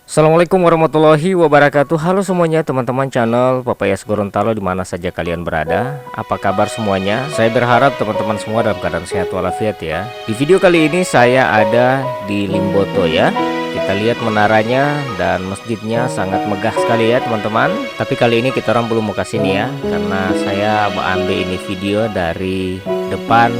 Assalamualaikum warahmatullahi wabarakatuh. Halo semuanya teman-teman channel Papayas Gorontalo dimana saja kalian berada. Apa kabar semuanya? Saya berharap teman-teman semua dalam keadaan sehat walafiat ya. Di video kali ini saya ada di Limboto ya. Kita lihat menaranya dan masjidnya sangat megah sekali ya teman-teman. Tapi kali ini kita orang belum mau kesini ya, karena saya mau ambil ini video dari depan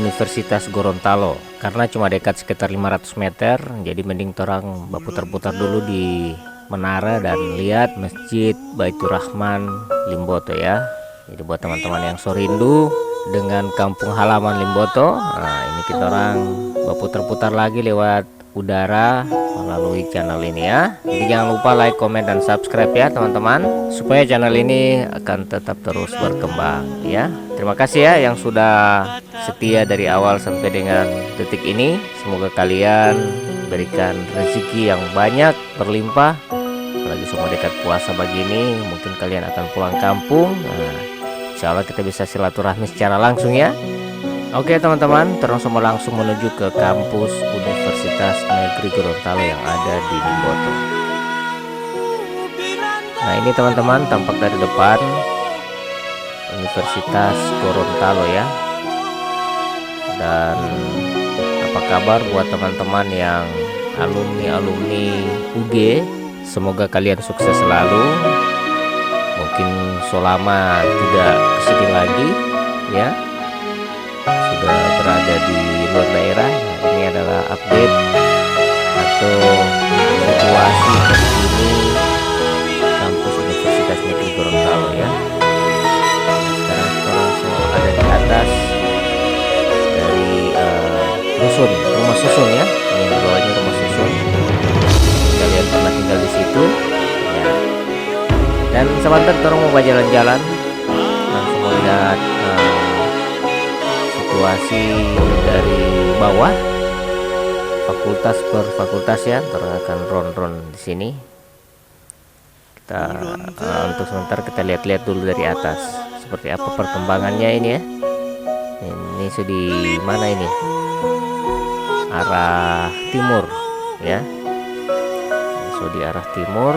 Universitas Gorontalo. Karena cuma dekat sekitar 500 meter, jadi mending orang berputar-putar dulu di menara dan lihat Masjid Baitur Rahman Limboto ya. Jadi buat teman-teman yang so rindu dengan kampung halaman Limboto, nah ini kita orang berputar-putar lagi lewat udara melalui channel ini ya. Jadi jangan lupa like, comment, dan subscribe ya teman-teman, supaya channel ini akan tetap terus berkembang ya. Terima kasih ya yang sudah setia dari awal sampai dengan detik ini. Semoga kalian berikan rezeki yang banyak berlimpah. Apalagi semua dekat puasa begini, mungkin kalian akan pulang kampung. Nah, insya Allah kita bisa silaturahmi secara langsung ya. Oke teman-teman, terus semua langsung menuju ke kampus Universitas Negeri Gorontalo yang ada di Limboto. Nah ini teman-teman tampak dari depan Universitas Gorontalo ya. Dan apa kabar buat teman-teman yang alumni UG, semoga kalian sukses selalu. Mungkin selama tidak kesini lagi ya, sudah berada di luar daerah. Nah, ini adalah update atau situasi terkini kampus Universitas Negeri Gorontalo ya. Sekarang kita langsung ada di atas dari rumah susun ya. Ini di bawahnya rumah susun. Kalian pernah tinggal di situ ya. Dan sebentar kita mau jalan-jalan, langsung melihat situasi dari bawah fakultas per fakultas ya. Akan ron-ron di sini. Kita untuk sebentar kita lihat-lihat dulu dari atas seperti apa perkembangannya ini ya. Ini di mana ini? Arah timur ya. So di arah timur.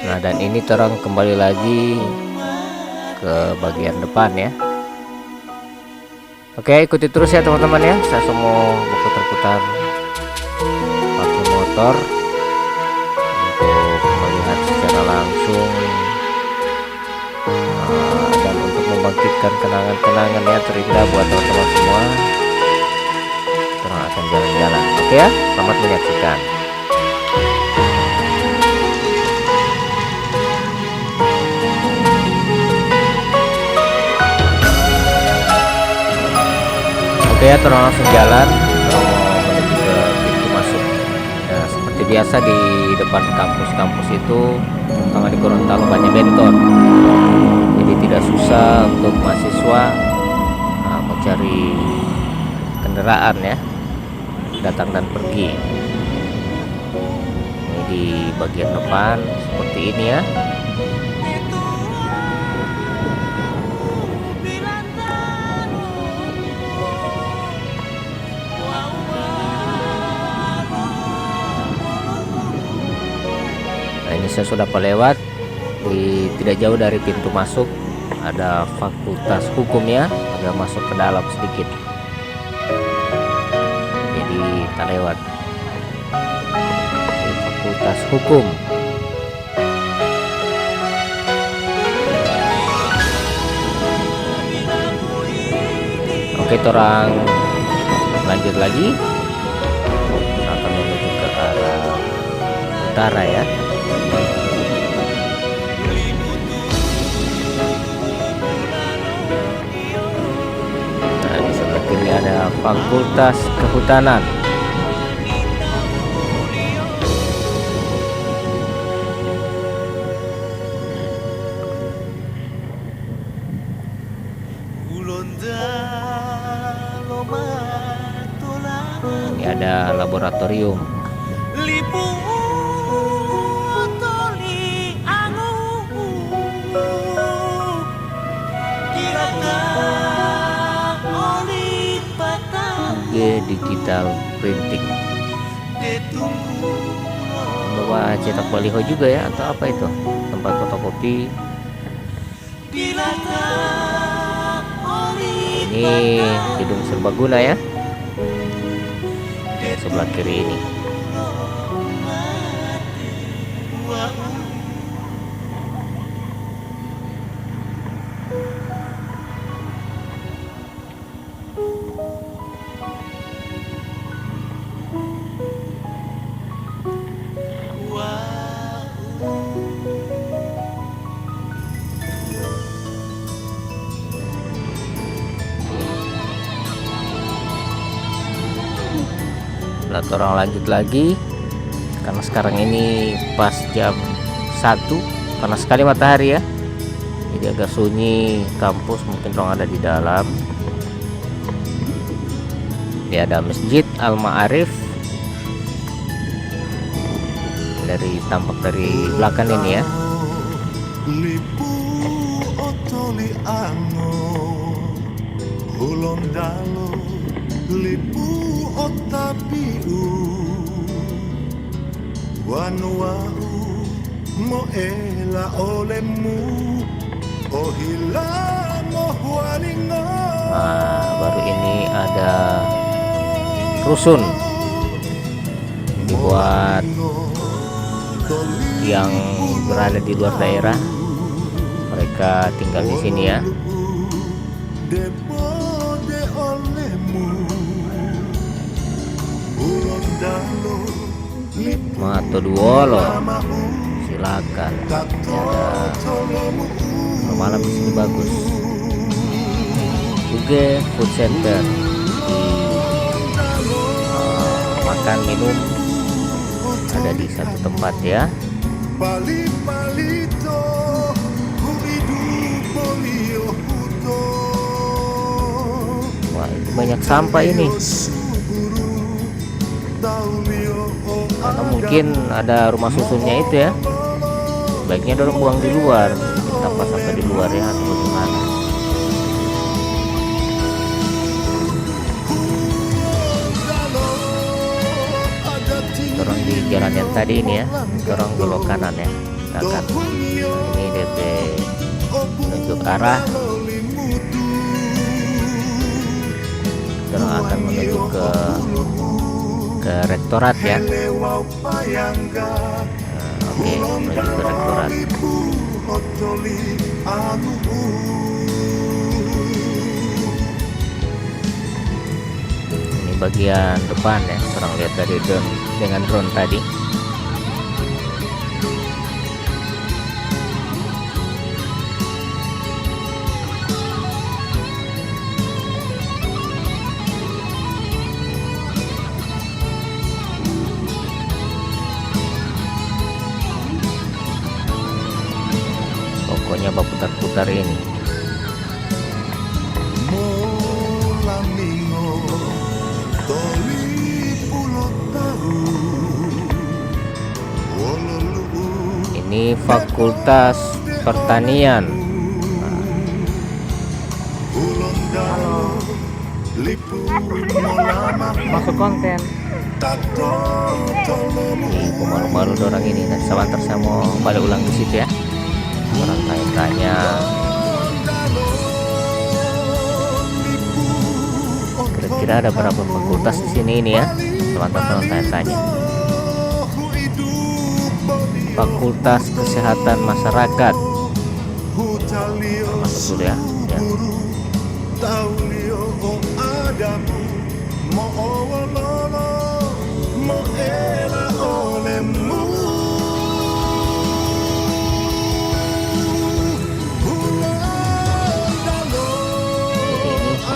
Nah dan ini terang kembali lagi ke bagian depan ya. Oke, ikuti terus ya teman-teman ya. Saya semua berputar-putar pakai motor untuk melihat secara langsung dan untuk membangkitkan kenangan-kenangan ya terindah buat teman-teman semua. Kita akan jalan-jalan. Oke ya, selamat menyaksikan. Oke ya, terus langsung jalan menuju ke pintu masuk. Nah, seperti biasa di depan kampus-kampus itu, terutama di Gorontalo, banyak bentor. Jadi tidak susah untuk mahasiswa mencari kendaraan ya, datang dan pergi. Ini di bagian depan seperti ini ya. Nah ini saya sudah pelewat tidak jauh dari pintu masuk ada fakultas hukum ya, agak masuk ke dalam sedikit, jadi kita lewat di fakultas hukum. Oke, orang lanjut lagi, kita akan menuju ke arah utara ya. Nah di sebelah kiri ada Fakultas Kehutanan. Ini ada laboratorium. Digital Printing. Bawa cetak baliho juga ya, atau apa itu, tempat fotokopi. Ini gedung serbaguna ya, sebelah kiri ini. Lalu orang lanjut lagi, karena sekarang ini pas jam 1, panas sekali matahari ya, jadi agak sunyi kampus, mungkin orang ada di dalam. Ini ada Masjid Al-Ma'arif, dari tampak dari belakang ini ya. Lipu otapiu wanuau moela olemu ohila mohualingo. Nah, baru ini ada rusun dibuat yang berada di luar daerah, mereka tinggal di sini ya. Mato Duolo, silakan. Ada malam di sini bagus. Uge Food Center, makan minum ada di satu tempat ya. Wah, itu banyak sampah ini, karena mungkin ada rumah susunnya itu ya. Baiknya dorong buang di luar, tanpa sampah di luar ya, atau bagaimana. Dorong di jalan yang tadi ini ya, dorong belok kanan ya, silakan. Ini DP menunjuk arah, dorong akan menuju ke rektorat ya. Oke, menuju ke rektorat. Ini bagian depan ya, orang lihat dari drone, dengan drone tadi. Pokoknya berputar-putar ini. Ini Fakultas Pertanian. Masuk konten. Ini pemalu-malu orang ini. Nanti sebentar saya mau balik ulang di situ ya. Orang tanya-tanya. Kira-kira ada berapa fakultas di sini ini ya? Sebentar orang tanya-tanya. Fakultas Kesehatan Masyarakat. Masuk dulu ya.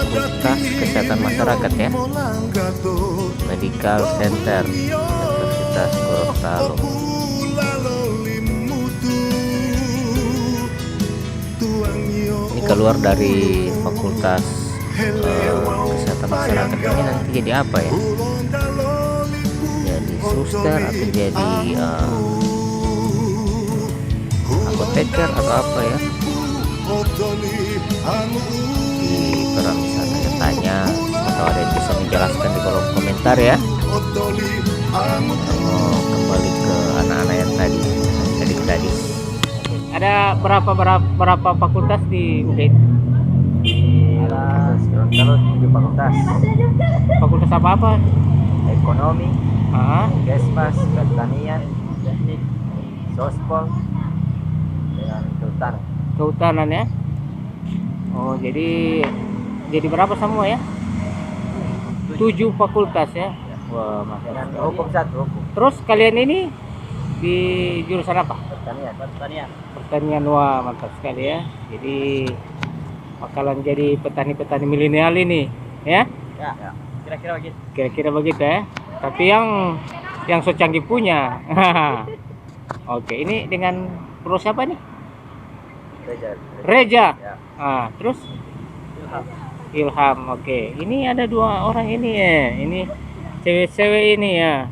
Fakultas Kesehatan Masyarakat ya, Medical Center Universitas Gorontalo. Ini keluar dari Fakultas Kesehatan Masyarakat ini nanti jadi apa ya? Jadi suster atau jadi apoteker atau apa ya? Di orang bisa tanya atau ada yang bisa jelaskan di kolom komentar ya. Otoli angutu Kembali ke anak-anak yang tadi. Ada berapa fakultas di UD? Ada Gorontalo 7 fakultas. Fakultas apa? Ekonomi, Gesmas, Pertanian, Teknik, Sospol, dengan Kehutanan. Kehutanan ya. Oh, jadi berapa semua ya? 7 fakultas ya. Wah, Dengan mantap. hukum satu, hukum Terus kalian ini di jurusan apa? pertanian. Pertanian. Wah, mantap sekali ya. Jadi bakalan jadi petani-petani milenial ini ya. Ya, kira-kira begitu. Kira-kira begitu ya. Tapi yang so canggih punya. Oke, ini dengan pro siapa nih? Reja. Ya. Terus Ilham. Oke, ini ada 2 orang ini ya. Ini cewek-cewek ini ya.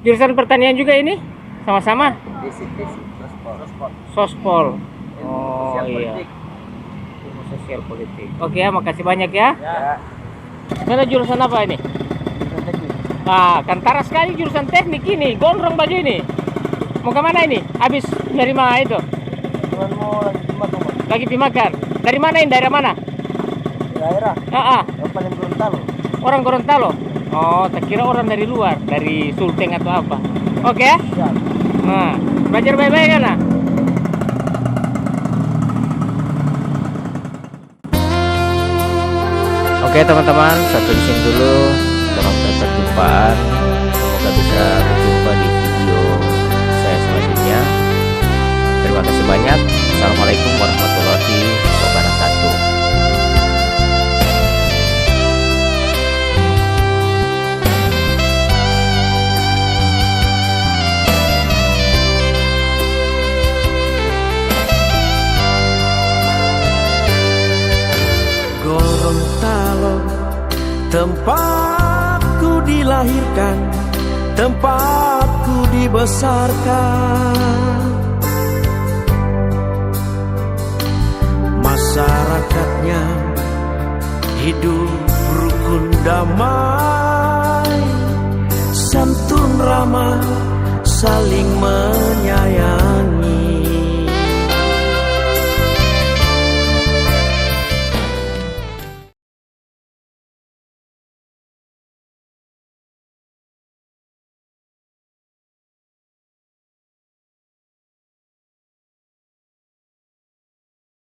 Jurusan pertanian juga ini? Sama-sama? Fisik, Sospol. Sospol. Oh Sosial iya. politik. Ilmu sosial politik. Oke ya, makasih banyak ya. Ya. Mana jurusan apa ini? Kantara sekali jurusan teknik ini. Gondrong baju ini. Mau kemana ini? Habis nerima itu? Tuan mau lagi dimakan, Mas. Lagi dimakan. Dari mana ini? Daerah mana? Daerah yang paling Gorontalo. Orang Gorontalo. Oh, tak kira orang dari luar, dari Sulteng atau apa. Oke ya? Ya. Nah, belajar baik-baik kan lah? Oke teman-teman, satu di sini dulu. Sampai perjumpaan. Semoga bisa berjumpa di video saya selanjutnya. Terima kasih banyak. Assalamualaikum warahmatullahi wabarakatuh. Gorontalo, tempatku dilahirkan, tempatku dibesarkan. Masyarakatnya hidup rukun damai, santun ramah, saling menyayangi.